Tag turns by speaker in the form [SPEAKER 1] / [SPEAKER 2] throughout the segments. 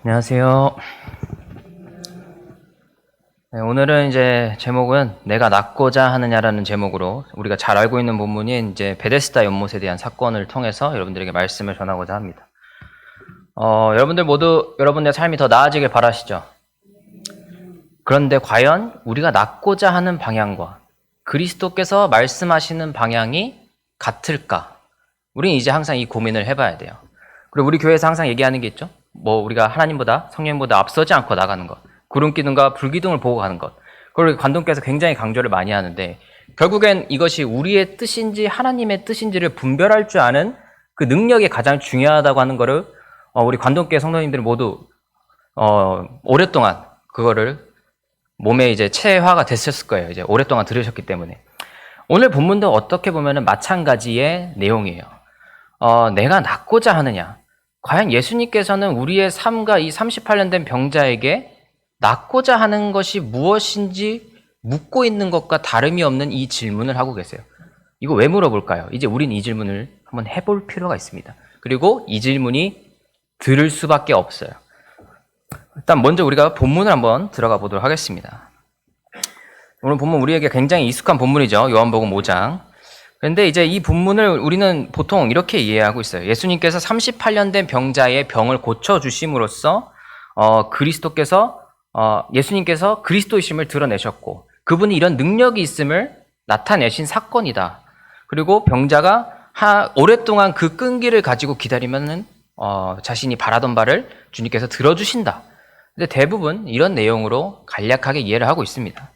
[SPEAKER 1] 안녕하세요. 네, 오늘은 이제 제목은 내가 낫고자 하느냐라는 제목으로 우리가 잘 알고 있는 본문인 이제 베데스다 연못에 대한 사건을 통해서 여러분들에게 말씀을 전하고자 합니다. 여러분들 모두 여러분의 삶이 더 나아지길 바라시죠? 그런데 과연 우리가 낫고자 하는 방향과 그리스도께서 말씀하시는 방향이 같을까? 우리는 이제 항상 이 고민을 해봐야 돼요. 그리고 우리 교회에서 항상 얘기하는 게 있죠? 우리가 하나님보다 성령님보다 앞서지 않고 나가는 것, 구름기둥과 불기둥을 보고 가는 것, 그걸 관동께서 굉장히 강조를 많이 하는데, 결국엔 이것이 우리의 뜻인지 하나님의 뜻인지를 분별할 줄 아는 그 능력이 가장 중요하다고 하는 거를 우리 관동교회 성도님들이 모두 오랫동안 그거를 몸에 이제 체화가 됐었을 거예요. 이제 오랫동안 들으셨기 때문에. 오늘 본문도 어떻게 보면은 마찬가지의 내용이에요. 내가 낫고자 하느냐? 과연 예수님께서는 우리의 삶과 이 38년 된 병자에게 낫고자 하는 것이 무엇인지 묻고 있는 것과 다름이 없는 이 질문을 하고 계세요. 이거 왜 물어볼까요? 이제 우린 이 질문을 한번 해볼 필요가 있습니다. 그리고 이 질문이 들을 수밖에 없어요. 일단 먼저 우리가 본문을 한번 들어가 보도록 하겠습니다. 오늘 본문 우리에게 굉장히 익숙한 본문이죠. 요한복음 5장. 그런데 이제 이 본문을 우리는 보통 이렇게 이해하고 있어요. 예수님께서 38년 된 병자의 병을 고쳐주심으로써 예수님께서 그리스도이심을 드러내셨고 그분이 이런 능력이 있음을 나타내신 사건이다. 그리고 병자가 오랫동안 그 끈기를 가지고 기다리면은 자신이 바라던 바를 주님께서 들어주신다. 근데 대부분 이런 내용으로 간략하게 이해를 하고 있습니다.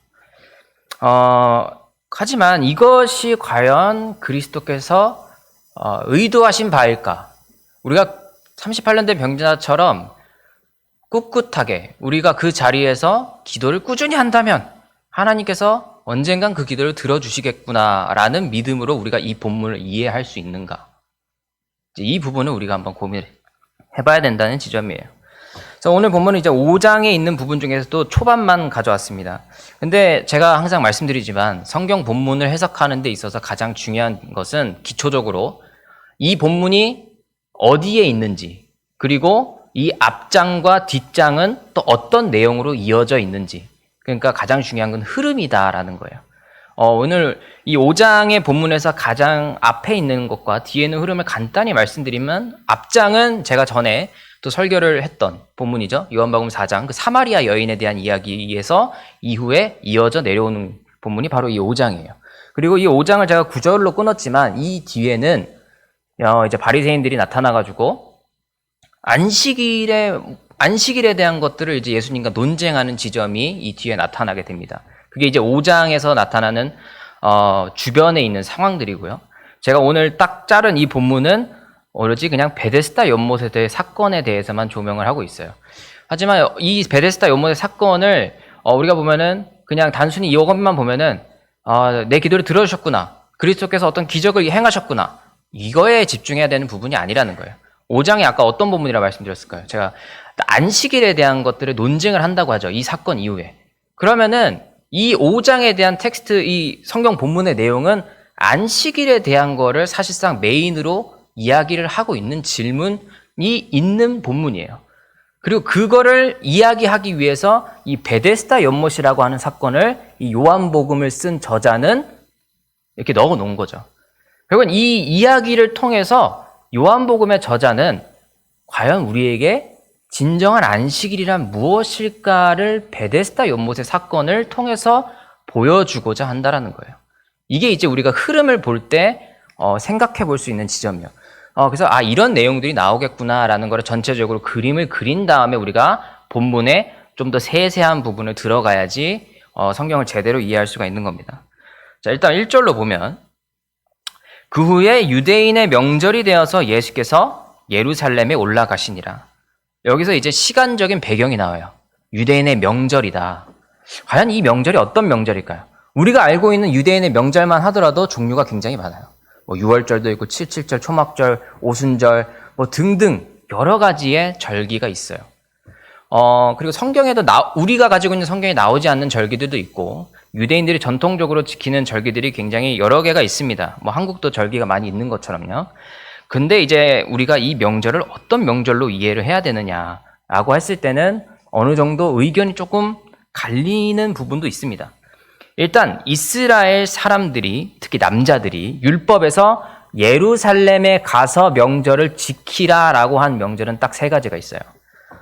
[SPEAKER 1] 하지만 이것이 과연 그리스도께서 의도하신 바일까? 우리가 38년 된 병자처럼 꿋꿋하게 우리가 그 자리에서 기도를 꾸준히 한다면 하나님께서 언젠간 그 기도를 들어주시겠구나라는 믿음으로 우리가 이 본문을 이해할 수 있는가? 이 부분을 우리가 한번 고민을 해봐야 된다는 지점이에요. 그래서 오늘 본문은 이제 5장에 있는 부분 중에서도 초반만 가져왔습니다. 근데 제가 항상 말씀드리지만 성경 본문을 해석하는 데 있어서 가장 중요한 것은 기초적으로 이 본문이 어디에 있는지, 그리고 이 앞장과 뒷장은 또 어떤 내용으로 이어져 있는지, 그러니까 가장 중요한 건 흐름이다라는 거예요. 오늘 이 5장의 본문에서 가장 앞에 있는 것과 뒤에 있는 흐름을 간단히 말씀드리면, 앞장은 제가 전에 또 설교를 했던 본문이죠. 요한복음 4장 그 사마리아 여인에 대한 이야기에서 이후에 이어져 내려오는 본문이 바로 이 5장이에요. 그리고 이 5장을 제가 9절로 끊었지만 이 뒤에는 이제 바리새인들이 나타나가지고 안식일에 대한 것들을 이제 예수님과 논쟁하는 지점이 이 뒤에 나타나게 됩니다. 그게 이제 5장에서 나타나는 주변에 있는 상황들이고요. 제가 오늘 딱 자른 이 본문은 오로지 그냥 베데스다 연못에 대해 사건에 대해서만 조명을 하고 있어요. 하지만 이 베데스다 연못의 사건을 우리가 보면은 그냥 단순히 이것만 보면은 내 기도를 들어주셨구나, 그리스도께서 어떤 기적을 행하셨구나, 이거에 집중해야 되는 부분이 아니라는 거예요. 5장에 아까 어떤 본문이라 말씀드렸을까요? 제가 안식일에 대한 것들을 논쟁을 한다고 하죠. 이 사건 이후에. 그러면은 이 5장에 대한 텍스트, 이 성경 본문의 내용은 안식일에 대한 거를 사실상 메인으로 이야기를 하고 있는 질문이 있는 본문이에요. 그리고 그거를 이야기하기 위해서 이 베데스다 연못이라고 하는 사건을 이 요한복음을 쓴 저자는 이렇게 넣어 놓은 거죠. 결국은 이 이야기를 통해서 요한복음의 저자는 과연 우리에게 진정한 안식일이란 무엇일까를 베데스다 연못의 사건을 통해서 보여주고자 한다라는 거예요. 이게 이제 우리가 흐름을 볼 때 생각해 볼 수 있는 지점이에요. 그래서 이런 내용들이 나오겠구나라는 거를 전체적으로 그림을 그린 다음에 우리가 본문에 좀 더 세세한 부분을 들어가야지 성경을 제대로 이해할 수가 있는 겁니다. 자, 일단 1절로 보면 그 후에 유대인의 명절이 되어서 예수께서 예루살렘에 올라가시니라. 여기서 이제 시간적인 배경이 나와요. 유대인의 명절이다. 과연 이 명절이 어떤 명절일까요? 우리가 알고 있는 유대인의 명절만 하더라도 종류가 굉장히 많아요. 유월절도 있고 7.7절, 초막절, 오순절 등등 여러 가지의 절기가 있어요. 그리고 성경에도 우리가 가지고 있는 성경에 나오지 않는 절기들도 있고 유대인들이 전통적으로 지키는 절기들이 굉장히 여러 개가 있습니다. 한국도 절기가 많이 있는 것처럼요. 근데 이제 우리가 이 명절을 어떤 명절로 이해를 해야 되느냐 라고 했을 때는 어느 정도 의견이 조금 갈리는 부분도 있습니다. 일단 이스라엘 사람들이, 특히 남자들이 율법에서 예루살렘에 가서 명절을 지키라라고 한 명절은 딱 세 가지가 있어요.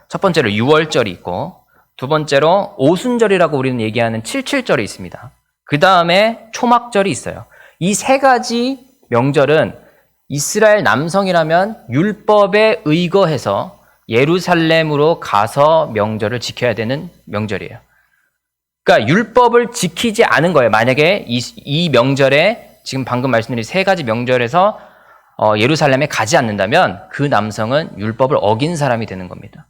[SPEAKER 1] 첫 번째로 유월절이 있고, 두 번째로 오순절이라고 우리는 얘기하는 칠칠절이 있습니다. 그 다음에 초막절이 있어요. 이 세 가지 명절은 이스라엘 남성이라면 율법에 의거해서 예루살렘으로 가서 명절을 지켜야 되는 명절이에요. 그러니까 율법을 지키지 않은 거예요. 만약에 이 명절에 지금 방금 말씀드린 세 가지 명절에서 예루살렘에 가지 않는다면 그 남성은 율법을 어긴 사람이 되는 겁니다.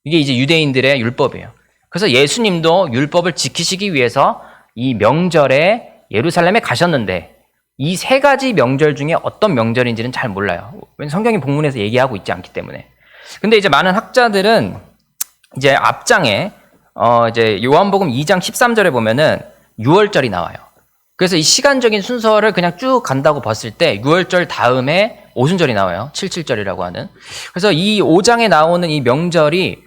[SPEAKER 1] 이게 이제 유대인들의 율법이에요. 그래서 예수님도 율법을 지키시기 위해서 이 명절에 예루살렘에 가셨는데 이 세 가지 명절 중에 어떤 명절인지는 잘 몰라요. 왜냐면 성경이 본문에서 얘기하고 있지 않기 때문에. 근데 이제 많은 학자들은 이제 앞장에 이제 요한복음 2장 13절에 보면은 유월절이 나와요. 그래서 이 시간적인 순서를 그냥 쭉 간다고 봤을 때 유월절 다음에 오순절이 나와요. 칠칠절이라고 하는. 그래서 이 5장에 나오는 이 명절이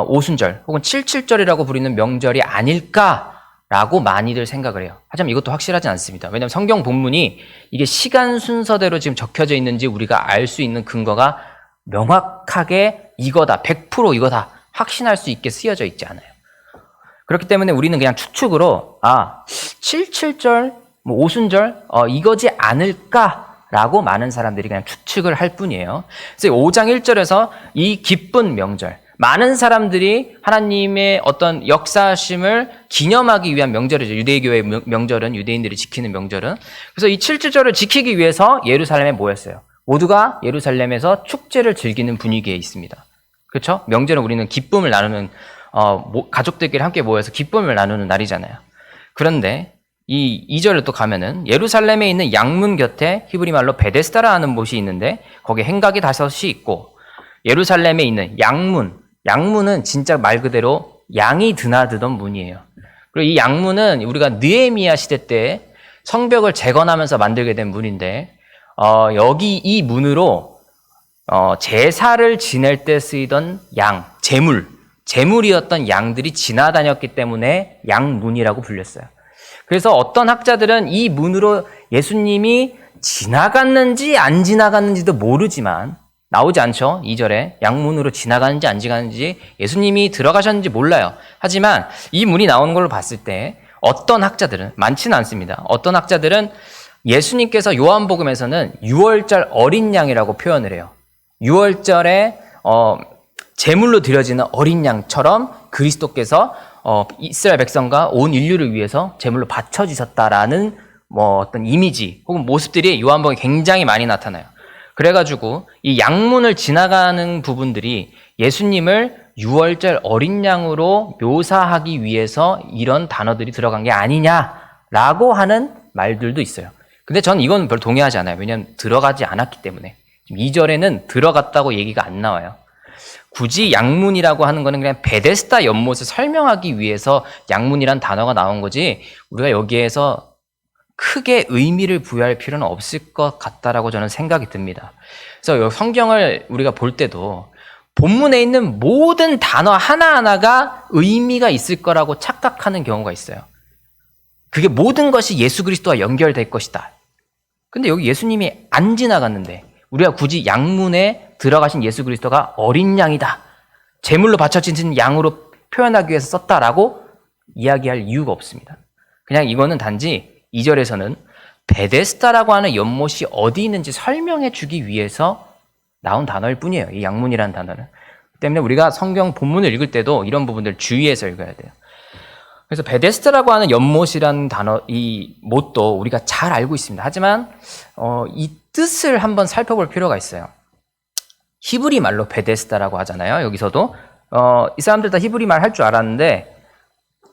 [SPEAKER 1] 오순절 혹은 칠칠절이라고 부르는 명절이 아닐까라고 많이들 생각을 해요. 하지만 이것도 확실하지 않습니다. 왜냐하면 성경 본문이 이게 시간 순서대로 지금 적혀져 있는지 우리가 알 수 있는 근거가 명확하게 이거다, 100% 이거다 확신할 수 있게 쓰여져 있지 않아요. 그렇기 때문에 우리는 그냥 추측으로 77절, 오순절 이거지 않을까라고 많은 사람들이 그냥 추측을 할 뿐이에요. 그래서 5장 1절에서 이 기쁜 명절, 많은 사람들이 하나님의 어떤 역사심을 기념하기 위한 명절이죠. 유대교의 명절은, 유대인들이 지키는 명절은. 그래서 이 77절을 지키기 위해서 예루살렘에 모였어요. 모두가 예루살렘에서 축제를 즐기는 분위기에 있습니다. 그렇죠? 명절은 우리는 기쁨을 나누는 가족들끼리 함께 모여서 기쁨을 나누는 날이잖아요. 그런데 이 2절을 또 가면은 예루살렘에 있는 양문 곁에 히브리 말로 베데스다라는 곳이 있는데 거기에 행각이 5이 있고 예루살렘에 있는 양문은 진짜 말 그대로 양이 드나드던 문이에요. 그리고 이 양문은 우리가 느헤미야 시대 때 성벽을 재건하면서 만들게 된 문인데 여기 이 문으로 제사를 지낼 때 쓰이던 양, 제물이었던 양들이 지나다녔기 때문에 양문이라고 불렸어요. 그래서 어떤 학자들은 이 문으로 예수님이 지나갔는지 안 지나갔는지도 모르지만 나오지 않죠. 2절에 양문으로 지나가는지 안 지나가는지 예수님이 들어가셨는지 몰라요. 하지만 이 문이 나오는 걸로 봤을 때 어떤 학자들은, 많지는 않습니다. 어떤 학자들은 예수님께서 요한복음에서는 유월절 어린 양이라고 표현을 해요. 유월절에 제물로 드려지는 어린 양처럼 그리스도께서 이스라엘 백성과 온 인류를 위해서 제물로 바쳐지셨다라는 어떤 이미지 혹은 모습들이 요한복음에 굉장히 많이 나타나요. 그래가지고 이 양문을 지나가는 부분들이 예수님을 유월절 어린 양으로 묘사하기 위해서 이런 단어들이 들어간 게 아니냐라고 하는 말들도 있어요. 근데 전 이건 별로 동의하지 않아요. 왜냐하면 들어가지 않았기 때문에. 지금 2절에는 들어갔다고 얘기가 안 나와요. 굳이 양문이라고 하는 거는 그냥 베데스다 연못을 설명하기 위해서 양문이란 단어가 나온 거지 우리가 여기에서 크게 의미를 부여할 필요는 없을 것 같다라고 저는 생각이 듭니다. 그래서 성경을 우리가 볼 때도 본문에 있는 모든 단어 하나하나가 의미가 있을 거라고 착각하는 경우가 있어요. 그게 모든 것이 예수 그리스도와 연결될 것이다. 근데 여기 예수님이 안 지나갔는데 우리가 굳이 양문에 들어가신 예수 그리스도가 어린 양이다, 제물로 바쳐진 양으로 표현하기 위해서 썼다라고 이야기할 이유가 없습니다. 그냥 이거는 단지 2절에서는 베데스다라고 하는 연못이 어디 있는지 설명해 주기 위해서 나온 단어일 뿐이에요. 이 양문이라는 단어는. 때문에 우리가 성경 본문을 읽을 때도 이런 부분들 주의해서 읽어야 돼요. 그래서 베데스다라고 하는 연못이라는 단어, 이 못도 우리가 잘 알고 있습니다. 하지만 이 뜻을 한번 살펴볼 필요가 있어요. 히브리 말로 베데스다라고 하잖아요. 여기서도 이 사람들 다 히브리 말 할 줄 알았는데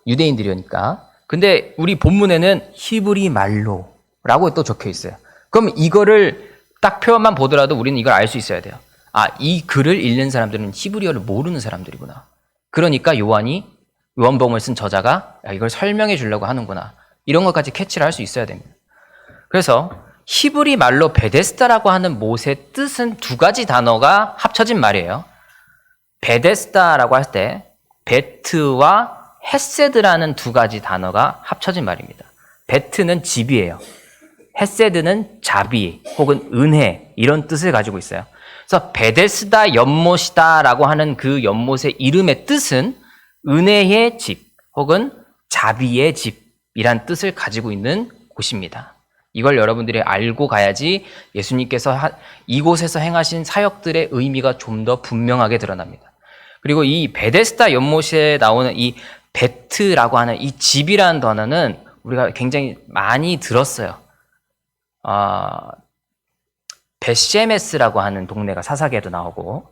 [SPEAKER 1] 유대인들이니까. 근데 우리 본문에는 히브리 말로라고 또 적혀 있어요. 그럼 이거를 딱 표현만 보더라도 우리는 이걸 알 수 있어야 돼요. 이 글을 읽는 사람들은 히브리어를 모르는 사람들이구나. 그러니까 요한복음을 쓴 저자가 이걸 설명해 주려고 하는구나. 이런 것까지 캐치를 할 수 있어야 됩니다. 그래서 히브리 말로 베데스다라고 하는 못의 뜻은 두 가지 단어가 합쳐진 말이에요. 베데스다라고 할 때 베트와 헤세드라는 두 가지 단어가 합쳐진 말입니다. 베트는 집이에요. 헤세드는 자비 혹은 은혜 이런 뜻을 가지고 있어요. 그래서 베데스다 연못이다라고 하는 그 연못의 이름의 뜻은 은혜의 집 혹은 자비의 집이란 뜻을 가지고 있는 곳입니다. 이걸 여러분들이 알고 가야지 예수님께서 이곳에서 행하신 사역들의 의미가 좀 더 분명하게 드러납니다. 그리고 이 베데스다 연못에 나오는 이 베트라고 하는 이 집이라는 단어는 우리가 굉장히 많이 들었어요. 벳셰메스라고 하는 동네가 사사기에도 나오고,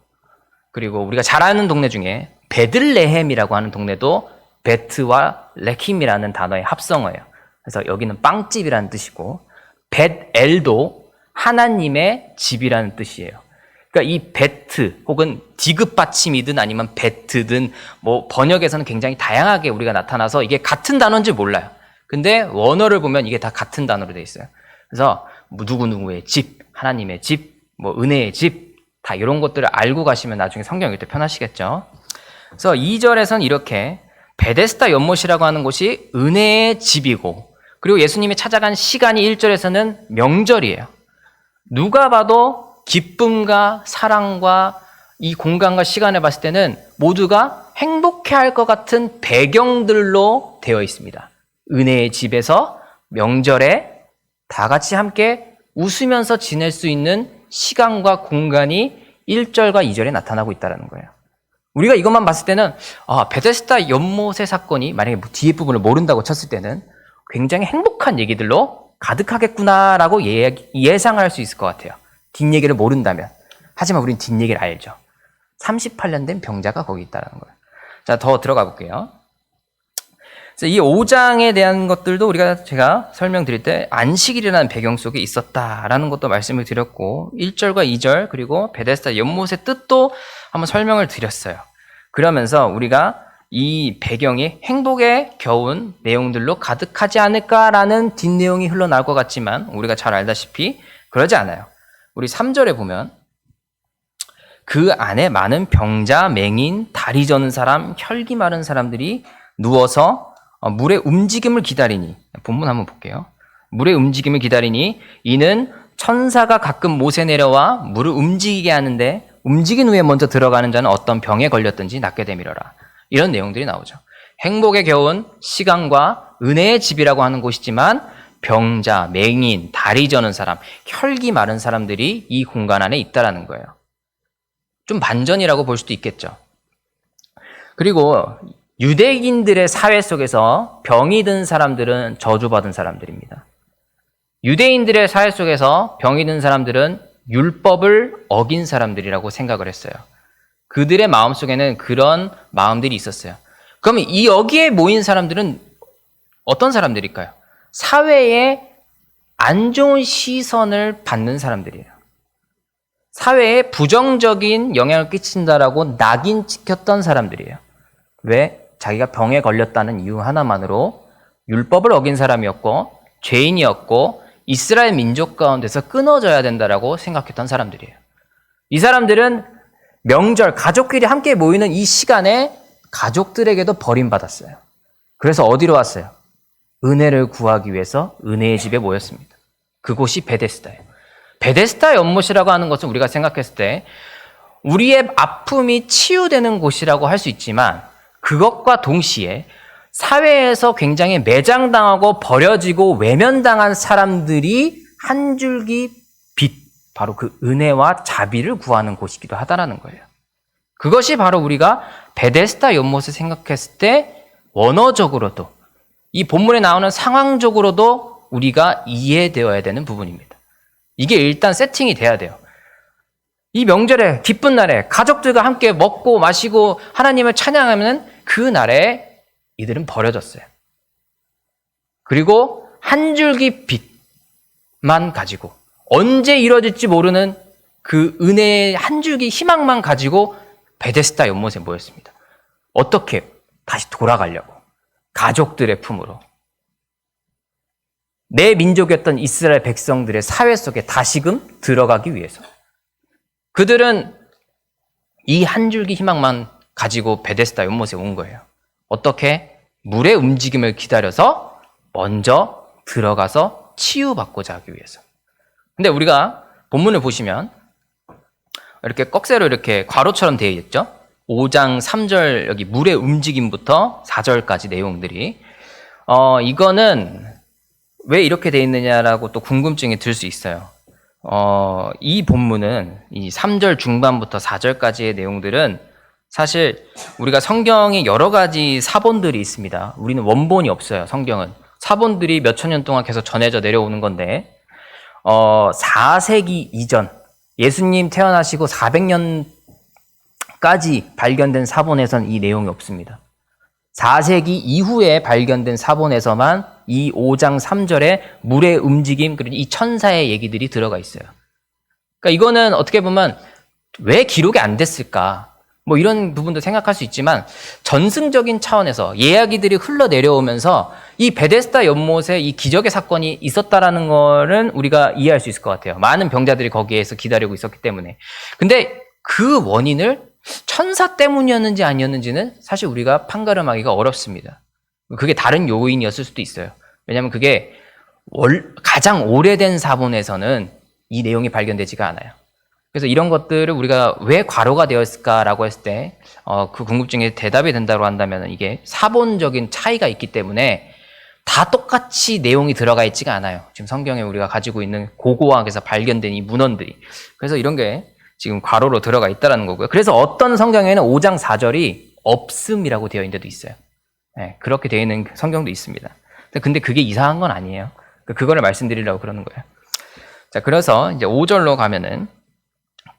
[SPEAKER 1] 그리고 우리가 잘 아는 동네 중에 베들레헴이라고 하는 동네도 베트와 레킴이라는 단어의 합성어예요. 그래서 여기는 빵집이라는 뜻이고, 벳엘도 하나님의 집이라는 뜻이에요. 그러니까 이 베트 혹은 디귿 받침이든 아니면 베트든 뭐 번역에서는 굉장히 다양하게 우리가 나타나서 이게 같은 단어인지 몰라요. 근데 원어를 보면 이게 다 같은 단어로 돼 있어요. 그래서 누구누구의 집, 하나님의 집, 뭐 은혜의 집, 다 이런 것들을 알고 가시면 나중에 성경 읽을 때 편하시겠죠. 그래서 2절에서는 이렇게 베데스다 연못이라고 하는 곳이 은혜의 집이고, 그리고 예수님이 찾아간 시간이 1절에서는 명절이에요. 누가 봐도 기쁨과 사랑과 이 공간과 시간을 봤을 때는 모두가 행복해할 것 같은 배경들로 되어 있습니다. 은혜의 집에서 명절에 다 같이 함께 웃으면서 지낼 수 있는 시간과 공간이 1절과 2절에 나타나고 있다는 거예요. 우리가 이것만 봤을 때는 베데스다 연못의 사건이 만약에 뒤에 부분을 모른다고 쳤을 때는 굉장히 행복한 얘기들로 가득하겠구나라고 예상할 수 있을 것 같아요. 뒷얘기를 모른다면. 하지만 우린 뒷얘기를 알죠. 38년 된 병자가 거기 있다는 거예요. 자, 더 들어가 볼게요. 이 5장에 대한 것들도 제가 설명드릴 때 안식일이라는 배경 속에 있었다라는 것도 말씀을 드렸고, 1절과 2절 그리고 베데스다 연못의 뜻도 한번 설명을 드렸어요. 그러면서 우리가 이 배경이 행복에 겨운 내용들로 가득하지 않을까라는 뒷내용이 흘러나올 것 같지만 우리가 잘 알다시피 그러지 않아요. 우리 3절에 보면 그 안에 많은 병자, 맹인, 다리 저는 사람, 혈기 마른 사람들이 누워서 물의 움직임을 기다리니, 본문 한번 볼게요. 물의 움직임을 기다리니 이는 천사가 가끔 못에 내려와 물을 움직이게 하는데 움직인 후에 먼저 들어가는 자는 어떤 병에 걸렸든지 낫게 되밀어라. 이런 내용들이 나오죠. 행복에 겨운 시간과 은혜의 집이라고 하는 곳이지만 병자, 맹인, 다리 저는 사람, 혈기 마른 사람들이 이 공간 안에 있다라는 거예요. 좀 반전이라고 볼 수도 있겠죠. 그리고 유대인들의 사회 속에서 병이 든 사람들은 저주받은 사람들입니다. 유대인들의 사회 속에서 병이 든 사람들은 율법을 어긴 사람들이라고 생각을 했어요. 그들의 마음속에는 그런 마음들이 있었어요. 그러면 여기에 모인 사람들은 어떤 사람들일까요? 사회에 안 좋은 시선을 받는 사람들이에요. 사회에 부정적인 영향을 끼친다라고 낙인 찍혔던 사람들이에요. 왜? 자기가 병에 걸렸다는 이유 하나만으로 율법을 어긴 사람이었고 죄인이었고 이스라엘 민족 가운데서 끊어져야 된다라고 생각했던 사람들이에요. 이 사람들은 명절, 가족끼리 함께 모이는 이 시간에 가족들에게도 버림받았어요. 그래서 어디로 왔어요? 은혜를 구하기 위해서 은혜의 집에 모였습니다. 그곳이 베데스다예요. 베데스다 연못이라고 하는 것은 우리가 생각했을 때 우리의 아픔이 치유되는 곳이라고 할 수 있지만 그것과 동시에 사회에서 굉장히 매장당하고 버려지고 외면당한 사람들이 한 줄기 빛, 바로 그 은혜와 자비를 구하는 곳이기도 하다라는 거예요. 그것이 바로 우리가 베데스다 연못을 생각했을 때 원어적으로도 이 본문에 나오는 상황적으로도 우리가 이해되어야 되는 부분입니다. 이게 일단 세팅이 돼야 돼요. 이 명절에 기쁜 날에 가족들과 함께 먹고 마시고 하나님을 찬양하면 그 날에 이들은 버려졌어요. 그리고 한 줄기 빛만 가지고 언제 이루어질지 모르는 그 은혜의 한 줄기 희망만 가지고 베데스다 연못에 모였습니다. 어떻게 다시 돌아가려고 가족들의 품으로 내 민족이었던 이스라엘 백성들의 사회 속에 다시금 들어가기 위해서 그들은 이 한 줄기 희망만 가지고 베데스다 연못에 온 거예요. 어떻게? 물의 움직임을 기다려서 먼저 들어가서 치유받고자 하기 위해서. 근데 우리가 본문을 보시면 이렇게 꺽쇠로 이렇게 괄호처럼 되어 있죠. 5장 3절 여기 물의 움직임부터 4절까지 내용들이 이거는 왜 이렇게 되어 있느냐라고 또 궁금증이 들 수 있어요. 이 본문은 이 3절 중반부터 4절까지의 내용들은 사실 우리가 성경에 여러 가지 사본들이 있습니다. 우리는 원본이 없어요. 성경은 사본들이 몇천 년 동안 계속 전해져 내려오는 건데 4세기 이전 예수님 태어나시고 400년까지 발견된 사본에선 이 내용이 없습니다. 4세기 이후에 발견된 사본에서만 이 5장 3절에 물의 움직임, 그리고 이 천사의 얘기들이 들어가 있어요. 그러니까 이거는 어떻게 보면 왜 기록이 안 됐을까? 뭐 이런 부분도 생각할 수 있지만 전승적인 차원에서 이야기들이 흘러내려오면서 이 베데스다 연못에 이 기적의 사건이 있었다라는 거는 우리가 이해할 수 있을 것 같아요. 많은 병자들이 거기에서 기다리고 있었기 때문에. 근데 그 원인을 천사 때문이었는지 아니었는지는 사실 우리가 판가름하기가 어렵습니다. 그게 다른 요인이었을 수도 있어요. 왜냐하면 그게 가장 오래된 사본에서는 이 내용이 발견되지가 않아요. 그래서 이런 것들을 우리가 왜 과로가 되었을까라고 했을 때 그 궁금증에 대답이 된다고 한다면 이게 사본적인 차이가 있기 때문에 다 똑같이 내용이 들어가 있지가 않아요. 지금 성경에 우리가 가지고 있는 고고학에서 발견된 이 문헌들이. 그래서 이런 게 지금 괄호로 들어가 있다는 거고요. 그래서 어떤 성경에는 5장 4절이 없음이라고 되어 있는 데도 있어요. 네, 그렇게 되어 있는 성경도 있습니다. 근데 그게 이상한 건 아니에요. 그거를 말씀드리려고 그러는 거예요. 자, 그래서 이제 5절로 가면은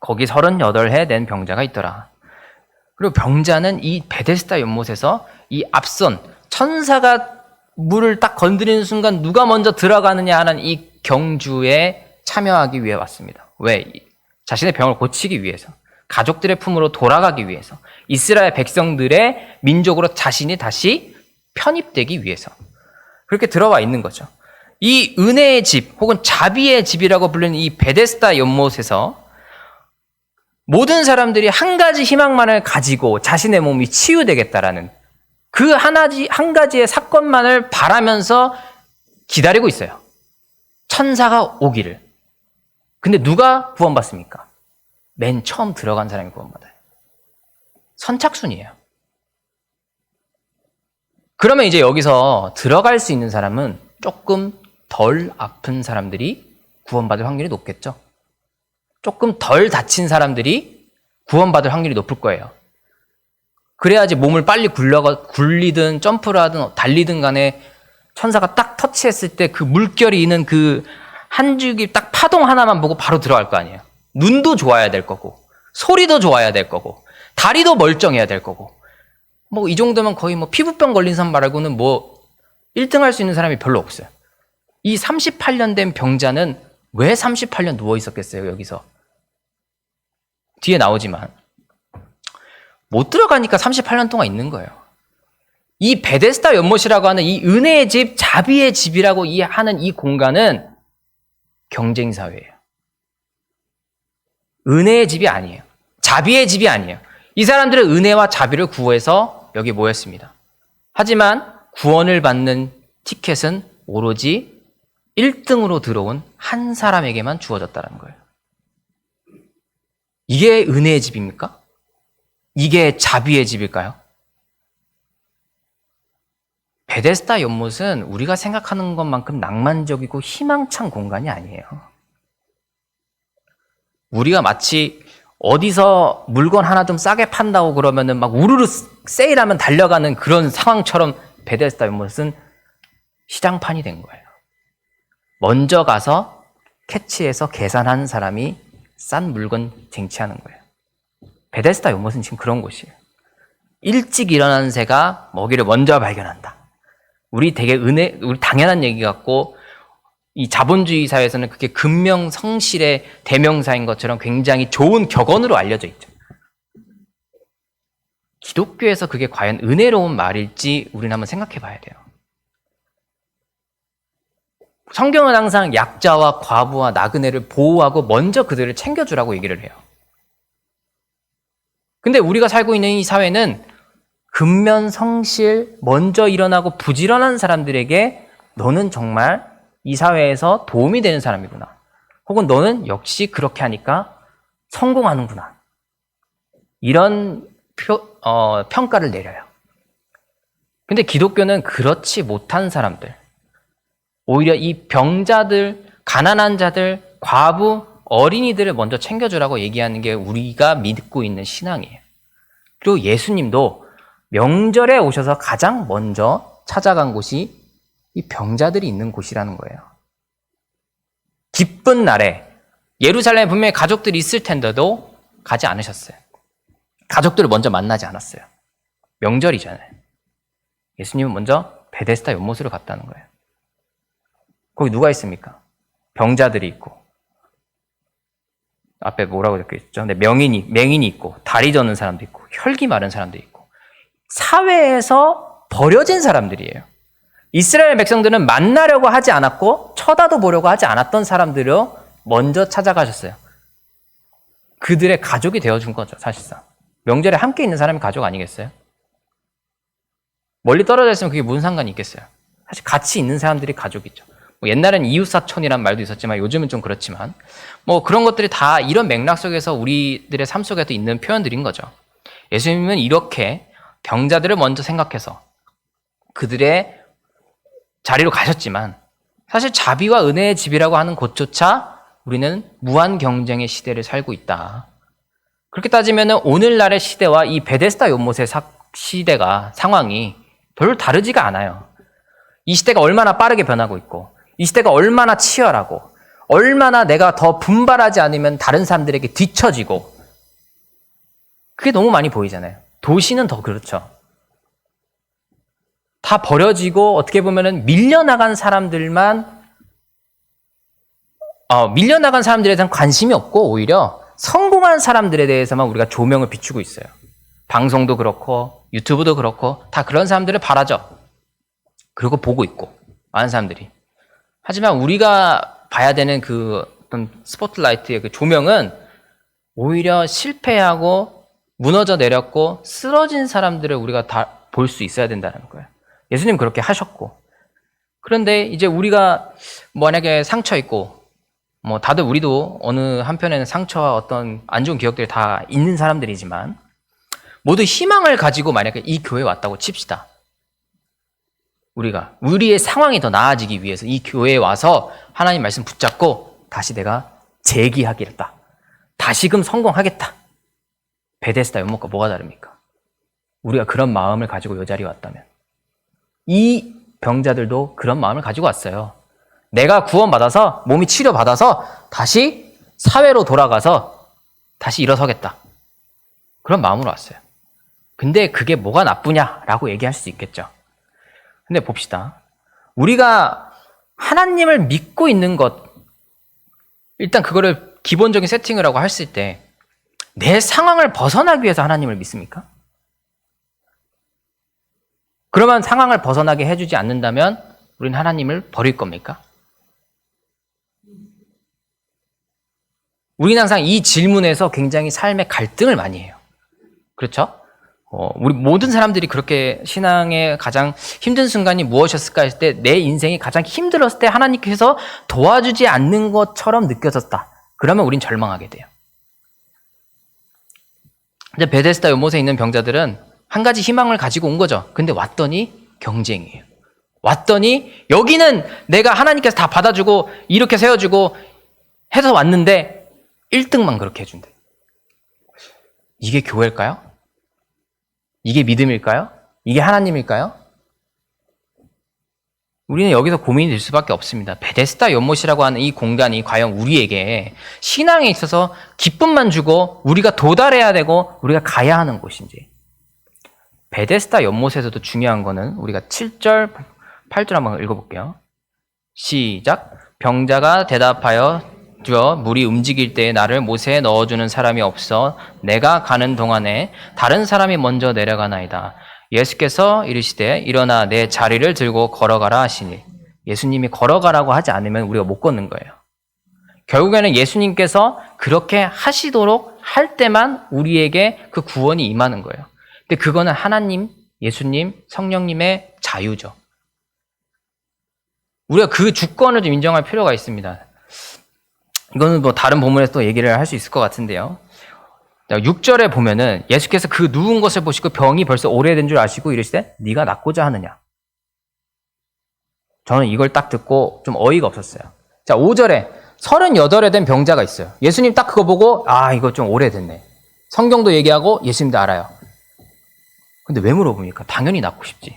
[SPEAKER 1] 거기 38해 낸 병자가 있더라. 그리고 병자는 이 베데스다 연못에서 이 앞선 천사가 물을 딱 건드리는 순간 누가 먼저 들어가느냐 하는 이 경주에 참여하기 위해 왔습니다. 왜? 자신의 병을 고치기 위해서, 가족들의 품으로 돌아가기 위해서, 이스라엘 백성들의 민족으로 자신이 다시 편입되기 위해서 그렇게 들어와 있는 거죠. 이 은혜의 집 혹은 자비의 집이라고 불리는 이 베데스다 연못에서 모든 사람들이 한 가지 희망만을 가지고 자신의 몸이 치유되겠다라는 그 한 가지의 사건만을 바라면서 기다리고 있어요. 천사가 오기를. 근데 누가 구원받습니까? 맨 처음 들어간 사람이 구원받아요. 선착순이에요. 그러면 이제 여기서 들어갈 수 있는 사람은 조금 덜 아픈 사람들이 구원받을 확률이 높겠죠. 조금 덜 다친 사람들이 구원받을 확률이 높을 거예요. 그래야지 몸을 빨리 굴리든 점프를 하든 달리든 간에 천사가 딱 터치했을 때 그 물결이 있는 그 한 줄기 딱 파동 하나만 보고 바로 들어갈 거 아니에요. 눈도 좋아야 될 거고 소리도 좋아야 될 거고 다리도 멀쩡해야 될 거고 뭐 이 정도면 거의 뭐 피부병 걸린 사람 말고는 뭐 1등 할 수 있는 사람이 별로 없어요. 이 38년 된 병자는 왜 38년 누워 있었겠어요, 여기서? 뒤에 나오지만 못 들어가니까 38년 동안 있는 거예요. 이 베데스다 연못이라고 하는 이 은혜의 집, 자비의 집이라고 하는 이 공간은 경쟁 사회예요. 은혜의 집이 아니에요. 자비의 집이 아니에요. 이 사람들은 은혜와 자비를 구해서 여기 모였습니다. 하지만 구원을 받는 티켓은 오로지 1등으로 들어온 한 사람에게만 주어졌다는 거예요. 이게 은혜의 집입니까? 이게 자비의 집일까요? 베데스다 연못은 우리가 생각하는 것만큼 낭만적이고 희망찬 공간이 아니에요. 우리가 마치 어디서 물건 하나 좀 싸게 판다고 그러면은 막 우르르 세일하면 달려가는 그런 상황처럼 베데스다 연못은 시장판이 된 거예요. 먼저 가서 캐치해서 계산하는 사람이 싼 물건 쟁취하는 거예요. 베데스다 연못은 지금 그런 곳이에요. 일찍 일어나는 새가 먹이를 먼저 발견한다. 우리 당연한 얘기 같고 이 자본주의 사회에서는 그게 근명성실의 대명사인 것처럼 굉장히 좋은 격언으로 알려져 있죠. 기독교에서 그게 과연 은혜로운 말일지 우리는 한번 생각해 봐야 돼요. 성경은 항상 약자와 과부와 나그네를 보호하고 먼저 그들을 챙겨주라고 얘기를 해요. 근데 우리가 살고 있는 이 사회는 근면성실, 먼저 일어나고 부지런한 사람들에게 너는 정말 이 사회에서 도움이 되는 사람이구나. 혹은 너는 역시 그렇게 하니까 성공하는구나. 이런 평가를 내려요. 근데 기독교는 그렇지 못한 사람들, 오히려 이 병자들, 가난한 자들, 과부, 어린이들을 먼저 챙겨주라고 얘기하는 게 우리가 믿고 있는 신앙이에요. 그리고 예수님도 명절에 오셔서 가장 먼저 찾아간 곳이 이 병자들이 있는 곳이라는 거예요. 기쁜 날에 예루살렘에 분명히 가족들이 있을 텐데도 가지 않으셨어요. 가족들을 먼저 만나지 않았어요. 명절이잖아요. 예수님은 먼저 베데스다 연못으로 갔다는 거예요. 거기 누가 있습니까? 병자들이 있고, 앞에 뭐라고 적혀있죠? 네, 맹인이 있고, 다리 저는 사람도 있고, 혈기 마른 사람도 있고, 사회에서 버려진 사람들이에요. 이스라엘 백성들은 만나려고 하지 않았고 쳐다도 보려고 하지 않았던 사람들을 먼저 찾아가셨어요. 그들의 가족이 되어준 거죠, 사실상. 명절에 함께 있는 사람이 가족 아니겠어요? 멀리 떨어져 있으면 그게 무슨 상관이 있겠어요? 사실 같이 있는 사람들이 가족이죠. 옛날엔 이웃사촌이란 말도 있었지만 요즘은 좀 그렇지만 그런 것들이 다 이런 맥락 속에서 우리들의 삶 속에도 있는 표현들인 거죠. 예수님은 이렇게 병자들을 먼저 생각해서 그들의 자리로 가셨지만 사실 자비와 은혜의 집이라고 하는 곳조차 우리는 무한 경쟁의 시대를 살고 있다. 그렇게 따지면 오늘날의 시대와 이 베데스다 연못의 시대가 상황이 별로 다르지가 않아요. 이 시대가 얼마나 빠르게 변하고 있고 이 시대가 얼마나 치열하고 얼마나 내가 더 분발하지 않으면 다른 사람들에게 뒤처지고 그게 너무 많이 보이잖아요. 도시는 더 그렇죠. 다 버려지고 어떻게 보면은 밀려나간 사람들에 대해서는 관심이 없고 오히려 성공한 사람들에 대해서만 우리가 조명을 비추고 있어요. 방송도 그렇고 유튜브도 그렇고 다 그런 사람들을 바라죠. 그리고 보고 있고 많은 사람들이. 하지만 우리가 봐야 되는 그 어떤 스포트라이트의 그 조명은 오히려 실패하고 무너져 내렸고 쓰러진 사람들을 우리가 다 볼 수 있어야 된다는 거예요. 예수님 그렇게 하셨고. 그런데 이제 우리가 만약에 상처 있고 다들 우리도 어느 한편에는 상처와 어떤 안 좋은 기억들이 다 있는 사람들이지만 모두 희망을 가지고 만약에 이 교회에 왔다고 칩시다. 우리의 상황이 더 나아지기 위해서 이 교회에 와서 하나님 말씀 붙잡고 다시 내가 재기하겠다. 다시금 성공하겠다. 베데스다 연못과 뭐가 다릅니까? 우리가 그런 마음을 가지고 이 자리에 왔다면 이 병자들도 그런 마음을 가지고 왔어요. 내가 구원받아서 몸이 치료받아서 다시 사회로 돌아가서 다시 일어서겠다. 그런 마음으로 왔어요. 근데 그게 뭐가 나쁘냐라고 얘기할 수 있겠죠. 근데 봅시다. 우리가 하나님을 믿고 있는 것, 일단 그거를 기본적인 세팅을 하고 했을 때 내 상황을 벗어나기 위해서 하나님을 믿습니까? 그러면 상황을 벗어나게 해주지 않는다면 우리는 하나님을 버릴 겁니까? 우리는 항상 이 질문에서 굉장히 삶의 갈등을 많이 해요. 그렇죠? 우리 모든 사람들이 그렇게 신앙의 가장 힘든 순간이 무엇이었을까 했을 때 내 인생이 가장 힘들었을 때 하나님께서 도와주지 않는 것처럼 느껴졌다. 그러면 우린 절망하게 돼요. 근데 베데스다 연못에 있는 병자들은 한 가지 희망을 가지고 온 거죠. 근데 왔더니 경쟁이에요. 왔더니 여기는 내가 하나님께서 다 받아주고 이렇게 세워주고 해서 왔는데 1등만 그렇게 해준대. 이게 교회일까요? 이게 믿음일까요? 이게 하나님일까요? 우리는 여기서 고민이 될 수밖에 없습니다. 베데스다 연못이라고 하는 이 공간이 과연 우리에게 신앙에 있어서 기쁨만 주고 우리가 도달해야 되고 우리가 가야 하는 곳인지. 베데스다 연못에서도 중요한 거는 우리가 7절, 8절 한번 읽어볼게요. 시작. 병자가 대답하여 주어 물이 움직일 때에 나를 못에 넣어주는 사람이 없어 내가 가는 동안에 다른 사람이 먼저 내려가나이다. 예수께서 이르시되 일어나 내 자리를 들고 걸어가라 하시니 예수님이 걸어가라고 하지 않으면 우리가 못 걷는 거예요. 결국에는 예수님께서 그렇게 하시도록 할 때만 우리에게 그 구원이 임하는 거예요. 근데 그거는 하나님, 예수님, 성령님의 자유죠. 우리가 그 주권을 좀 인정할 필요가 있습니다. 이거는 뭐 다른 본문에서 또 얘기를 할 수 있을 것 같은데요. 6절에 보면은 예수께서 그 누운 것을 보시고 병이 벌써 오래된 줄 아시고 이르시되 네가 낫고자 하느냐. 저는 이걸 딱 듣고 좀 어이가 없었어요. 자, 5절에 38에 된 병자가 있어요. 예수님 딱 그거 보고 이거 좀 오래됐네. 성경도 얘기하고 예수님도 알아요. 근데 왜 물어봅니까? 당연히 낫고 싶지.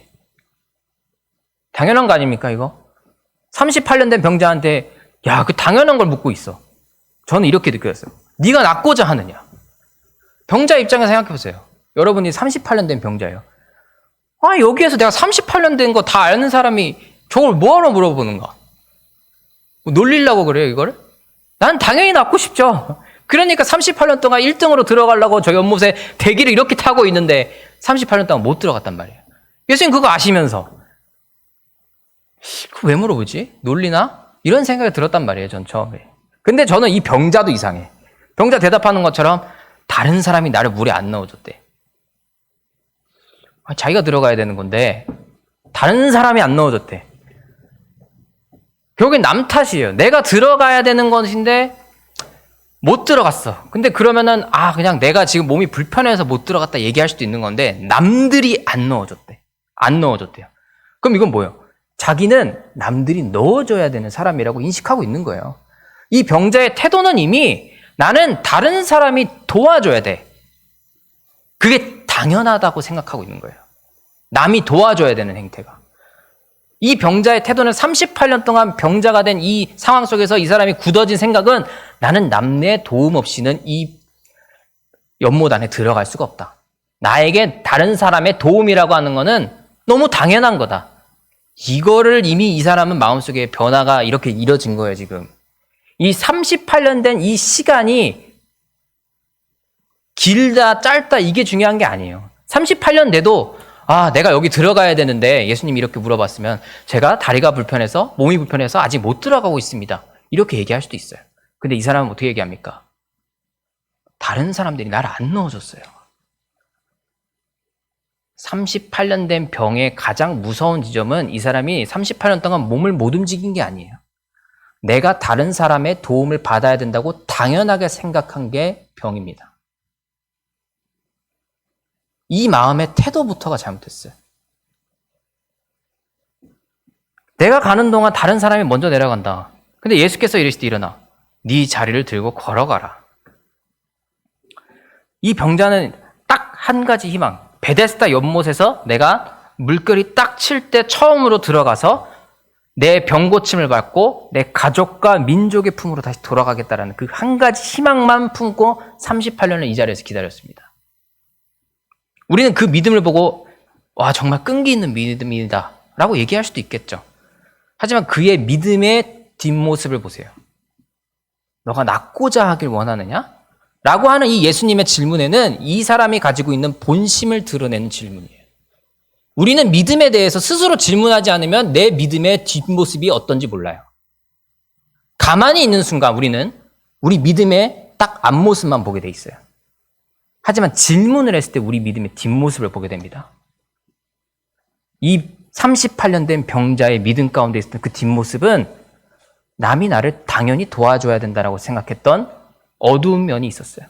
[SPEAKER 1] 당연한 거 아닙니까 이거? 38년 된 병자한테 그 당연한 걸 묻고 있어. 저는 이렇게 느꼈어요. 네가 낫고자 하느냐. 병자 입장에서 생각해 보세요. 여러분이 38년 된 병자예요. 여기에서 내가 38년 된 거 다 아는 사람이 저걸 뭐하러 물어보는가? 뭐 놀리려고 그래요 이거를? 난 당연히 낫고 싶죠. 그러니까 38년 동안 1등으로 들어가려고 저 연못에 대기를 이렇게 타고 있는데 38년 동안 못 들어갔단 말이에요. 예수님 그거 아시면서 왜 물어보지? 놀리나? 이런 생각이 들었단 말이에요 전 처음에. 근데 저는 이 병자도 이상해. 병자 대답하는 것처럼 다른 사람이 나를 물에 안 넣어줬대. 자기가 들어가야 되는 건데 다른 사람이 안 넣어줬대. 결국엔 남 탓이에요. 내가 들어가야 되는 것인데 못 들어갔어. 근데 그러면은 그냥 내가 지금 몸이 불편해서 못 들어갔다 얘기할 수도 있는 건데 남들이 안 넣어줬대. 안 넣어줬대요. 그럼 이건 뭐예요? 자기는 남들이 넣어줘야 되는 사람이라고 인식하고 있는 거예요. 이 병자의 태도는 이미 나는 다른 사람이 도와줘야 돼. 그게 당연하다고 생각하고 있는 거예요. 남이 도와줘야 되는 행태가. 이 병자의 태도는 38년 동안 병자가 된 이 상황 속에서 이 사람이 굳어진 생각은 나는 남의 도움 없이는 이 연못 안에 들어갈 수가 없다. 나에게 다른 사람의 도움이라고 하는 거는 너무 당연한 거다. 이거를 이미 이 사람은 마음속에 변화가 이렇게 이뤄진 거예요, 지금. 이 38년 된 이 시간이 길다, 짧다, 이게 중요한 게 아니에요. 38년 내도, 내가 여기 들어가야 되는데, 예수님이 이렇게 물어봤으면, 제가 다리가 불편해서, 몸이 불편해서 아직 못 들어가고 있습니다. 이렇게 얘기할 수도 있어요. 근데 이 사람은 어떻게 얘기합니까? 다른 사람들이 나를 안 넣어줬어요. 38년 된 병의 가장 무서운 지점은 이 사람이 38년 동안 몸을 못 움직인 게 아니에요. 내가 다른 사람의 도움을 받아야 된다고 당연하게 생각한 게 병입니다. 이 마음의 태도부터가 잘못됐어요. 내가 가는 동안 다른 사람이 먼저 내려간다. 근데 예수께서 이르시되 일어나 네 자리를 들고 걸어가라. 이 병자는 딱 한 가지 희망. 베데스다 연못에서 내가 물결이 딱 칠 때 처음으로 들어가서 내 병 고침을 받고 내 가족과 민족의 품으로 다시 돌아가겠다라는 그 한 가지 희망만 품고 38년을 이 자리에서 기다렸습니다. 우리는 그 믿음을 보고 정말 끈기 있는 믿음이다 라고 얘기할 수도 있겠죠. 하지만 그의 믿음의 뒷모습을 보세요. 너가 낫고자 하길 원하느냐? 라고 하는 이 예수님의 질문에는 이 사람이 가지고 있는 본심을 드러내는 질문이에요. 우리는 믿음에 대해서 스스로 질문하지 않으면 내 믿음의 뒷모습이 어떤지 몰라요. 가만히 있는 순간 우리는 우리 믿음의 딱 앞모습만 보게 돼 있어요. 하지만 질문을 했을 때 우리 믿음의 뒷모습을 보게 됩니다. 이 38년 된 병자의 믿음 가운데 있었던 그 뒷모습은 남이 나를 당연히 도와줘야 된다고 생각했던 어두운 면이 있었어요.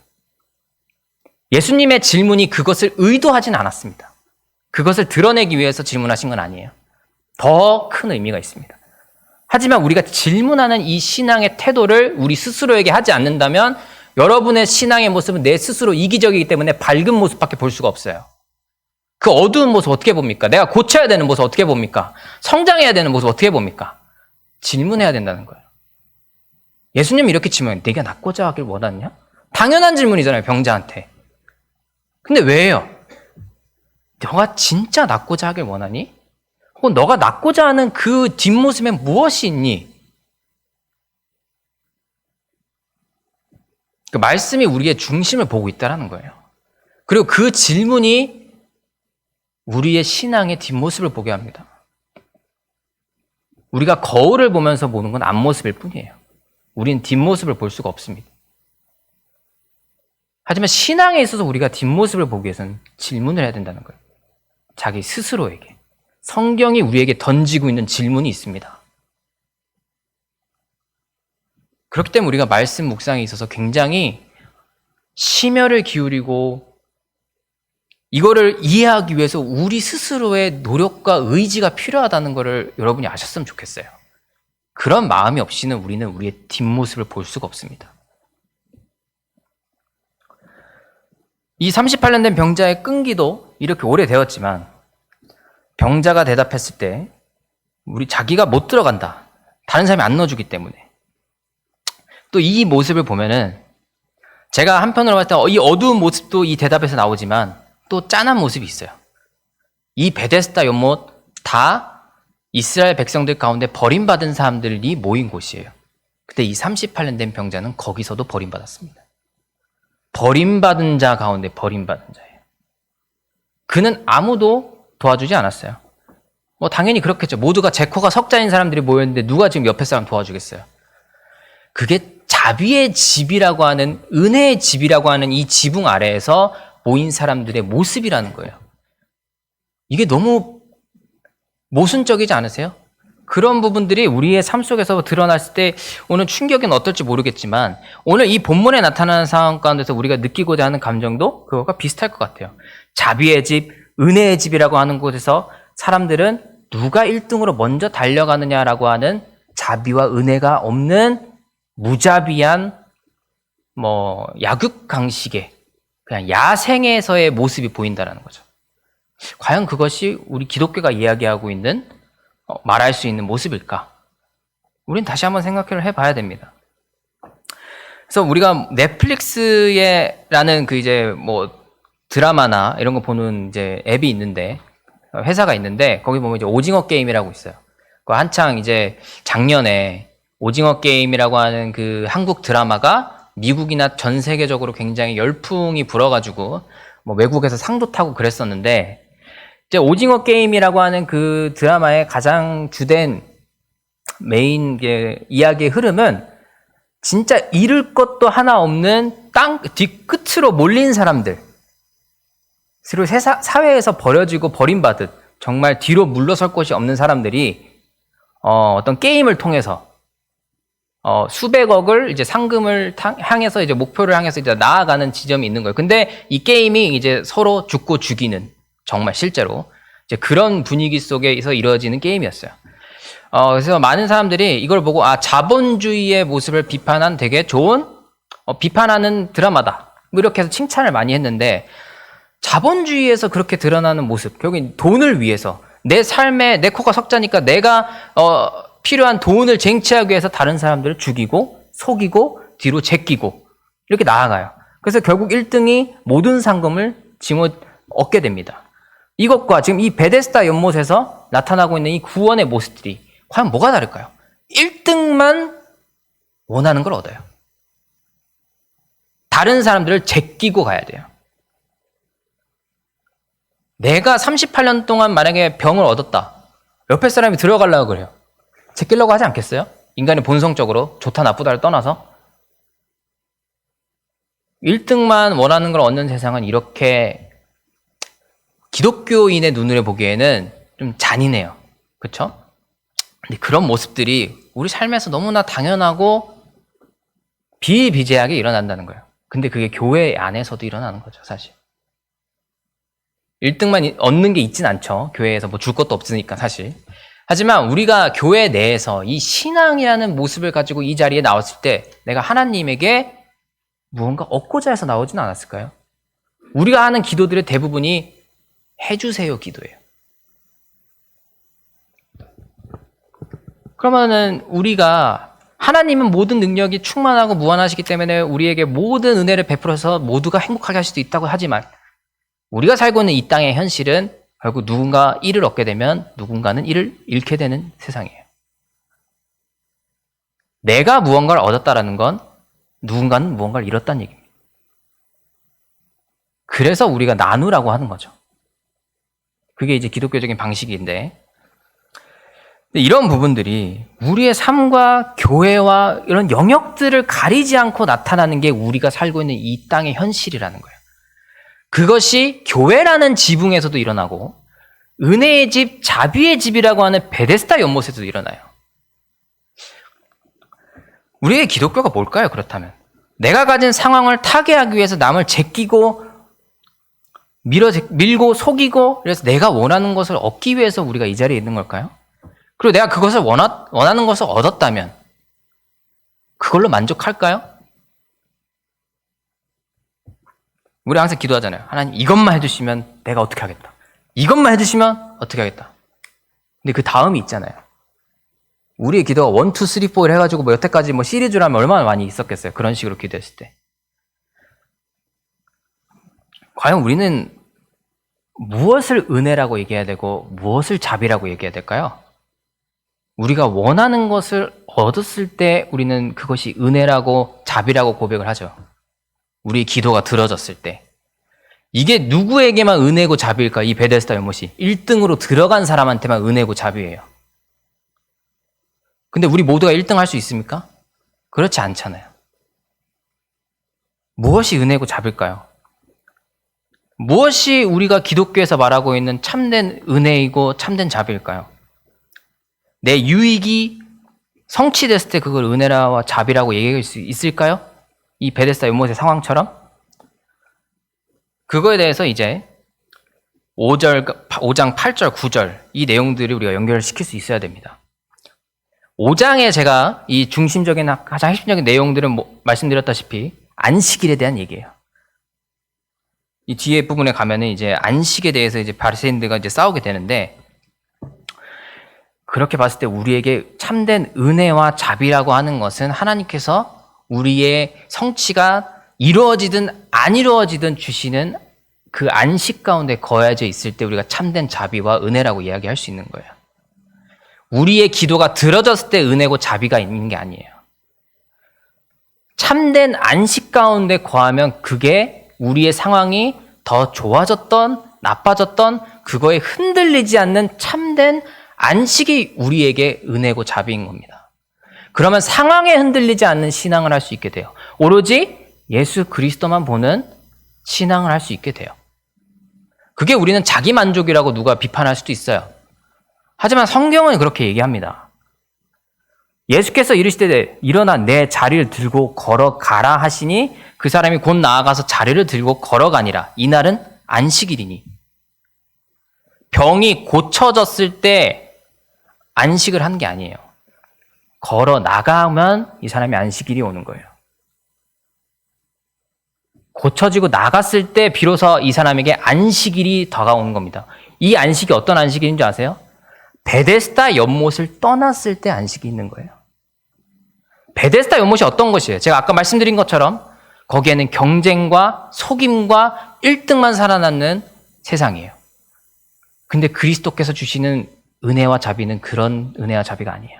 [SPEAKER 1] 예수님의 질문이 그것을 의도하진 않았습니다. 그것을 드러내기 위해서 질문하신 건 아니에요. 더 큰 의미가 있습니다. 하지만 우리가 질문하는 이 신앙의 태도를 우리 스스로에게 하지 않는다면 여러분의 신앙의 모습은 내 스스로 이기적이기 때문에 밝은 모습밖에 볼 수가 없어요. 그 어두운 모습 어떻게 봅니까? 내가 고쳐야 되는 모습 어떻게 봅니까? 성장해야 되는 모습 어떻게 봅니까? 질문해야 된다는 거예요. 예수님이 이렇게 질문해요. 네가 낫고자 하길 원하느냐? 당연한 질문이잖아요, 병자한테. 근데 왜요? 너가 진짜 낫고자 하길 원하니? 혹은 너가 낫고자 하는 그 뒷모습에 무엇이 있니? 그 말씀이 우리의 중심을 보고 있다는 거예요. 그리고 그 질문이 우리의 신앙의 뒷모습을 보게 합니다. 우리가 거울을 보면서 보는 건 앞모습일 뿐이에요. 우린 뒷모습을 볼 수가 없습니다. 하지만 신앙에 있어서 우리가 뒷모습을 보기 위해서는 질문을 해야 된다는 거예요. 자기 스스로에게. 성경이 우리에게 던지고 있는 질문이 있습니다. 그렇기 때문에 우리가 말씀 묵상에 있어서 굉장히 심혈을 기울이고 이거를 이해하기 위해서 우리 스스로의 노력과 의지가 필요하다는 것을 여러분이 아셨으면 좋겠어요. 그런 마음이 없이는 우리는 우리의 뒷모습을 볼 수가 없습니다. 이 38년 된 병자의 끈기도 이렇게 오래되었지만 병자가 대답했을 때 우리 자기가 못 들어간다. 다른 사람이 안 넣어주기 때문에. 또 이 모습을 보면은 제가 한편으로 봤을 때 이 어두운 모습도 이 대답에서 나오지만 또 짠한 모습이 있어요. 이 베데스다 연못 다 이스라엘 백성들 가운데 버림받은 사람들이 모인 곳이에요. 근데 이 38년 된 병자는 거기서도 버림받았습니다. 버림받은 자 가운데 버림받은 자예요. 그는 아무도 도와주지 않았어요. 뭐 당연히 그렇겠죠. 모두가 제코가 석자인 사람들이 모였는데 누가 지금 옆에 사람 도와주겠어요. 그게 자비의 집이라고 하는, 은혜의 집이라고 하는 이 지붕 아래에서 모인 사람들의 모습이라는 거예요. 이게 너무 모순적이지 않으세요? 그런 부분들이 우리의 삶 속에서 드러났을 때 오늘 충격은 어떨지 모르겠지만 오늘 이 본문에 나타나는 상황 가운데서 우리가 느끼고자 하는 감정도 그거가 비슷할 것 같아요. 자비의 집, 은혜의 집이라고 하는 곳에서 사람들은 누가 1등으로 먼저 달려가느냐라고 하는 자비와 은혜가 없는 무자비한 약육강식의 그냥 야생에서의 모습이 보인다는 거죠. 과연 그것이 우리 기독교가 이야기하고 있는 말할 수 있는 모습일까? 우린 다시 한번 생각을 해봐야 됩니다. 그래서 우리가 넷플릭스라는 드라마나 이런 거 보는 이제 앱이 있는데 회사가 있는데 거기 보면 이제 오징어 게임이라고 있어요. 한창 이제 작년에 오징어 게임이라고 하는 그 한국 드라마가 미국이나 전 세계적으로 굉장히 열풍이 불어가지고 외국에서 상도 타고 그랬었는데 이제 오징어 게임이라고 하는 그 드라마의 가장 주된 메인 이야기의 흐름은 진짜 잃을 것도 하나 없는 땅 뒤끝으로 몰린 사람들, 사회에서 버려지고 버림받은 정말 뒤로 물러설 곳이 없는 사람들이 어떤 게임을 통해서 수백억을 이제 상금을 향해서 이제 목표를 향해서 이제 나아가는 지점이 있는 거예요. 근데 이 게임이 이제 서로 죽고 죽이는 정말 실제로 이제 그런 분위기 속에서 이루어지는 게임이었어요. 그래서 많은 사람들이 이걸 보고 자본주의의 모습을 비판한 되게 좋은 비판하는 드라마다 이렇게 해서 칭찬을 많이 했는데 자본주의에서 그렇게 드러나는 모습 결국 돈을 위해서 내 삶에 내 코가 석자니까 내가 필요한 돈을 쟁취하기 위해서 다른 사람들을 죽이고 속이고 뒤로 제끼고 이렇게 나아가요. 그래서 결국 1등이 모든 상금을 얻게 됩니다. 이것과 지금 이 베데스다 연못에서 나타나고 있는 이 구원의 모습들이 과연 뭐가 다를까요? 1등만 원하는 걸 얻어요. 다른 사람들을 제끼고 가야 돼요. 내가 38년 동안 만약에 병을 얻었다. 옆에 사람이 들어가려고 그래요. 제끼려고 하지 않겠어요? 인간의 본성적으로 좋다 나쁘다를 떠나서 1등만 원하는 걸 얻는 세상은 이렇게 기독교인의 눈으로 보기에는 좀 잔인해요. 그렇죠? 근데 그런 모습들이 우리 삶에서 너무나 당연하고 비일비재하게 일어난다는 거예요. 근데 그게 교회 안에서도 일어나는 거죠, 사실. 1등만 얻는 게 있진 않죠. 교회에서 줄 것도 없으니까 사실. 하지만 우리가 교회 내에서 이 신앙이라는 모습을 가지고 이 자리에 나왔을 때 내가 하나님에게 무언가 얻고자 해서 나오진 않았을까요? 우리가 하는 기도들의 대부분이 해주세요 기도예요. 그러면은 우리가 하나님은 모든 능력이 충만하고 무한하시기 때문에 우리에게 모든 은혜를 베풀어서 모두가 행복하게 할 수도 있다고 하지만 우리가 살고 있는 이 땅의 현실은 결국 누군가 일을 얻게 되면 누군가는 일을 잃게 되는 세상이에요. 내가 무언가를 얻었다라는 건 누군가는 무언가를 잃었다는 얘기입니다. 그래서 우리가 나누라고 하는 거죠. 그게 이제 기독교적인 방식인데 이런 부분들이 우리의 삶과 교회와 이런 영역들을 가리지 않고 나타나는 게 우리가 살고 있는 이 땅의 현실이라는 거예요. 그것이 교회라는 지붕에서도 일어나고 은혜의 집, 자비의 집이라고 하는 베데스다 연못에서도 일어나요. 우리의 기독교가 뭘까요? 그렇다면 내가 가진 상황을 타개하기 위해서 남을 제끼고 밀고 속이고 그래서 내가 원하는 것을 얻기 위해서 우리가 이 자리에 있는 걸까요? 그리고 내가 그것을 원하는 것을 얻었다면 그걸로 만족할까요? 우리 항상 기도하잖아요. 하나님 이것만 해주시면 내가 어떻게 하겠다. 이것만 해주시면 어떻게 하겠다. 근데 그 다음이 있잖아요. 우리의 기도가 1, 2, 3, 4 해가지고 여태까지 시리즈로 하면 얼마나 많이 있었겠어요. 그런 식으로 기도했을 때. 과연 우리는 무엇을 은혜라고 얘기해야 되고 무엇을 자비라고 얘기해야 될까요? 우리가 원하는 것을 얻었을 때 우리는 그것이 은혜라고 자비라고 고백을 하죠. 우리 기도가 들어졌을 때. 이게 누구에게만 은혜고 자비일까? 이 베데스다 연못이 1등으로 들어간 사람한테만 은혜고 자비예요. 근데 우리 모두가 1등 할 수 있습니까? 그렇지 않잖아요. 무엇이 은혜고 자비일까요? 무엇이 우리가 기독교에서 말하고 있는 참된 은혜이고 참된 자비일까요? 내 유익이 성취됐을 때 그걸 은혜라와 자비라고 얘기할 수 있을까요? 이 베데스다 연못의 상황처럼? 그거에 대해서 이제 5장 8절, 9절 이 내용들을 우리가 연결시킬 수 있어야 됩니다. 5장에 제가 이 중심적인 가장 핵심적인 내용들은 말씀드렸다시피 안식일에 대한 얘기예요. 이 뒤에 부분에 가면은 이제 안식에 대해서 이제 바리새인들과 이제 싸우게 되는데 그렇게 봤을 때 우리에게 참된 은혜와 자비라고 하는 것은 하나님께서 우리의 성취가 이루어지든 안 이루어지든 주시는 그 안식 가운데 거해져 있을 때 우리가 참된 자비와 은혜라고 이야기할 수 있는 거예요. 우리의 기도가 들어졌을 때 은혜고 자비가 있는 게 아니에요. 참된 안식 가운데 거하면 그게 우리의 상황이 더 좋아졌던 나빠졌던 그거에 흔들리지 않는 참된 안식이 우리에게 은혜고 자비인 겁니다. 그러면 상황에 흔들리지 않는 신앙을 할 수 있게 돼요. 오로지 예수 그리스도만 보는 신앙을 할 수 있게 돼요. 그게 우리는 자기 만족이라고 누가 비판할 수도 있어요. 하지만 성경은 그렇게 얘기합니다. 예수께서 이르시되 일어나 내 자리를 들고 걸어가라 하시니 그 사람이 곧 나아가서 자리를 들고 걸어가니라. 이날은 안식일이니. 병이 고쳐졌을 때 안식을 한 게 아니에요. 걸어 나가면 이 사람이 안식일이 오는 거예요. 고쳐지고 나갔을 때 비로소 이 사람에게 안식일이 다가오는 겁니다. 이 안식이 어떤 안식일인지 아세요? 베데스다 연못을 떠났을 때 안식이 있는 거예요. 베데스다 연못이 어떤 것이에요? 제가 아까 말씀드린 것처럼 거기에는 경쟁과 속임과 1등만 살아남는 세상이에요. 근데 그리스도께서 주시는 은혜와 자비는 그런 은혜와 자비가 아니에요.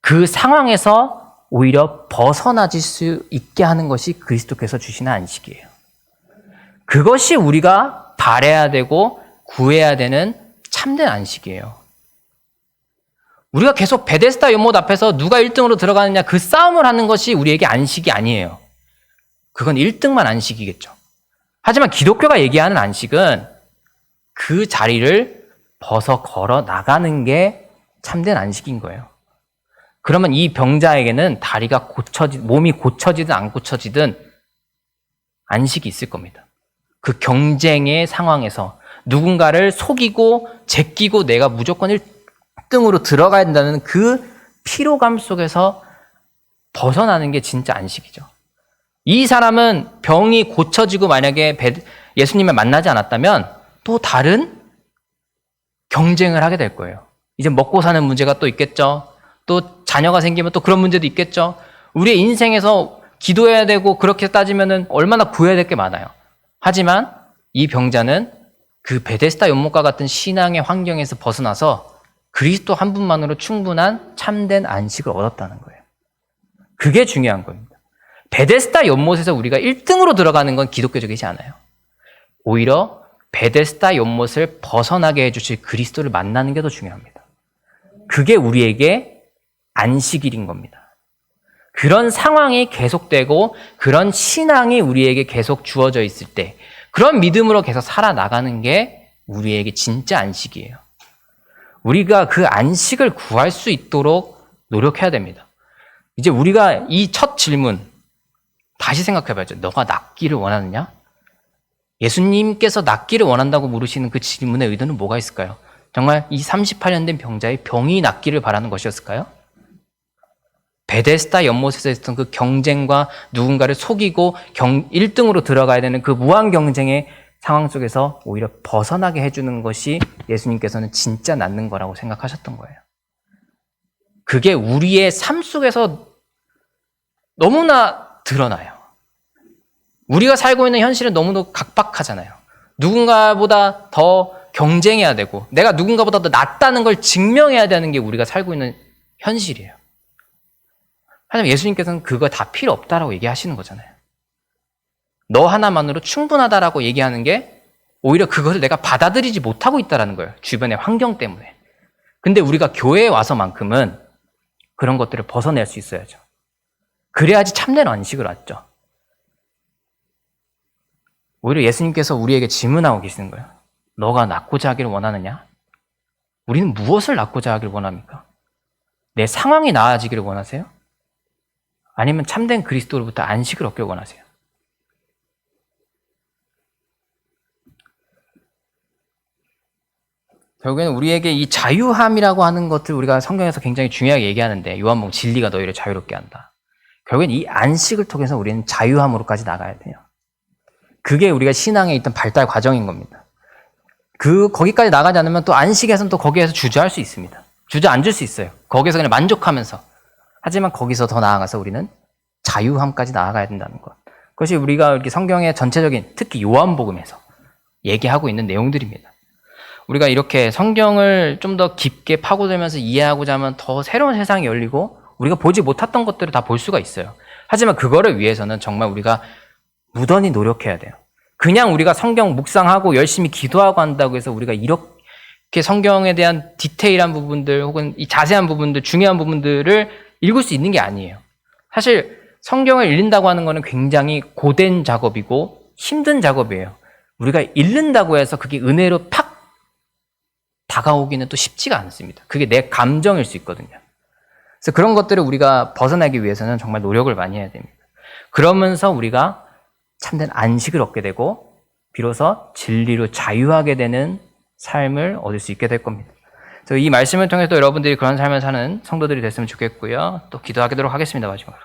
[SPEAKER 1] 그 상황에서 오히려 벗어나질 수 있게 하는 것이 그리스도께서 주시는 안식이에요. 그것이 우리가 바라야 되고 구해야 되는 참된 안식이에요. 우리가 계속 베데스다 연못 앞에서 누가 1등으로 들어가느냐 그 싸움을 하는 것이 우리에게 안식이 아니에요. 그건 1등만 안식이겠죠. 하지만 기독교가 얘기하는 안식은 그 자리를 벗어 걸어 나가는 게 참된 안식인 거예요. 그러면 이 병자에게는 다리가 몸이 고쳐지든 안 고쳐지든 안식이 있을 겁니다. 그 경쟁의 상황에서 누군가를 속이고 제끼고 내가 무조건 1등으로 들어가야 된다는 그 피로감 속에서 벗어나는 게 진짜 안식이죠. 이 사람은 병이 고쳐지고 만약에 예수님을 만나지 않았다면 또 다른 경쟁을 하게 될 거예요. 이제 먹고 사는 문제가 또 있겠죠. 또 자녀가 생기면 또 그런 문제도 있겠죠. 우리의 인생에서 기도해야 되고 그렇게 따지면 얼마나 구해야 될 게 많아요. 하지만 이 병자는 그 베데스다 연못과 같은 신앙의 환경에서 벗어나서 그리스도 한 분만으로 충분한 참된 안식을 얻었다는 거예요. 그게 중요한 겁니다. 베데스다 연못에서 우리가 1등으로 들어가는 건 기독교적이지 않아요. 오히려 베데스다 연못을 벗어나게 해주실 그리스도를 만나는 게 더 중요합니다. 그게 우리에게 안식일인 겁니다. 그런 상황이 계속되고 그런 신앙이 우리에게 계속 주어져 있을 때 그런 믿음으로 계속 살아나가는 게 우리에게 진짜 안식이에요. 우리가 그 안식을 구할 수 있도록 노력해야 됩니다. 이제 우리가 이 첫 질문 다시 생각해봐야죠. 너가 낫기를 원하느냐? 예수님께서 낫기를 원한다고 물으시는 그 질문의 의도는 뭐가 있을까요? 정말 이 38년 된 병자의 병이 낫기를 바라는 것이었을까요? 베데스다 연못에서 있었던 그 경쟁과 누군가를 속이고 1등으로 들어가야 되는 그 무한 경쟁의 상황 속에서 오히려 벗어나게 해주는 것이 예수님께서는 진짜 낫는 거라고 생각하셨던 거예요. 그게 우리의 삶 속에서 너무나 드러나요. 우리가 살고 있는 현실은 너무도 각박하잖아요. 누군가보다 더 경쟁해야 되고 내가 누군가보다 더 낫다는 걸 증명해야 되는 게 우리가 살고 있는 현실이에요. 하지만 예수님께서는 그거 다 필요 없다라고 얘기하시는 거잖아요. 너 하나만으로 충분하다라고 얘기하는 게 오히려 그것을 내가 받아들이지 못하고 있다는 거예요. 주변의 환경 때문에. 근데 우리가 교회에 와서만큼은 그런 것들을 벗어낼 수 있어야죠. 그래야지 참된 안식을 얻죠. 오히려 예수님께서 우리에게 질문하고 계시는 거예요. 너가 낫고자 하기를 원하느냐? 우리는 무엇을 낫고자 하기를 원합니까? 내 상황이 나아지기를 원하세요? 아니면 참된 그리스도로부터 안식을 얻기를 원하세요? 결국에는 우리에게 이 자유함이라고 하는 것들 우리가 성경에서 굉장히 중요하게 얘기하는데 요한복음 진리가 너희를 자유롭게 한다. 결국엔 이 안식을 통해서 우리는 자유함으로까지 나가야 돼요. 그게 우리가 신앙에 있던 발달 과정인 겁니다. 거기까지 나가지 않으면 또 안식에서는 또 거기에서 주저할 수 있습니다. 주저앉을 수 있어요. 거기서 그냥 만족하면서. 하지만 거기서 더 나아가서 우리는 자유함까지 나아가야 된다는 것. 그것이 우리가 이렇게 성경의 전체적인 특히 요한복음에서 얘기하고 있는 내용들입니다. 우리가 이렇게 성경을 좀 더 깊게 파고들면서 이해하고자 하면 더 새로운 세상이 열리고 우리가 보지 못했던 것들을 다 볼 수가 있어요. 하지만 그거를 위해서는 정말 우리가 무던히 노력해야 돼요. 그냥 우리가 성경 묵상하고 열심히 기도하고 한다고 해서 우리가 이렇게 성경에 대한 디테일한 부분들 혹은 이 자세한 부분들, 중요한 부분들을 읽을 수 있는 게 아니에요. 사실 성경을 읽는다고 하는 것은 굉장히 고된 작업이고 힘든 작업이에요. 우리가 읽는다고 해서 그게 은혜로 팍 다가오기는 또 쉽지가 않습니다. 그게 내 감정일 수 있거든요. 그래서 그런 것들을 우리가 벗어나기 위해서는 정말 노력을 많이 해야 됩니다. 그러면서 우리가 참된 안식을 얻게 되고 비로소 진리로 자유하게 되는 삶을 얻을 수 있게 될 겁니다. 그래서 이 말씀을 통해서 여러분들이 그런 삶을 사는 성도들이 됐으면 좋겠고요. 또 기도하도록 하겠습니다. 마지막으로.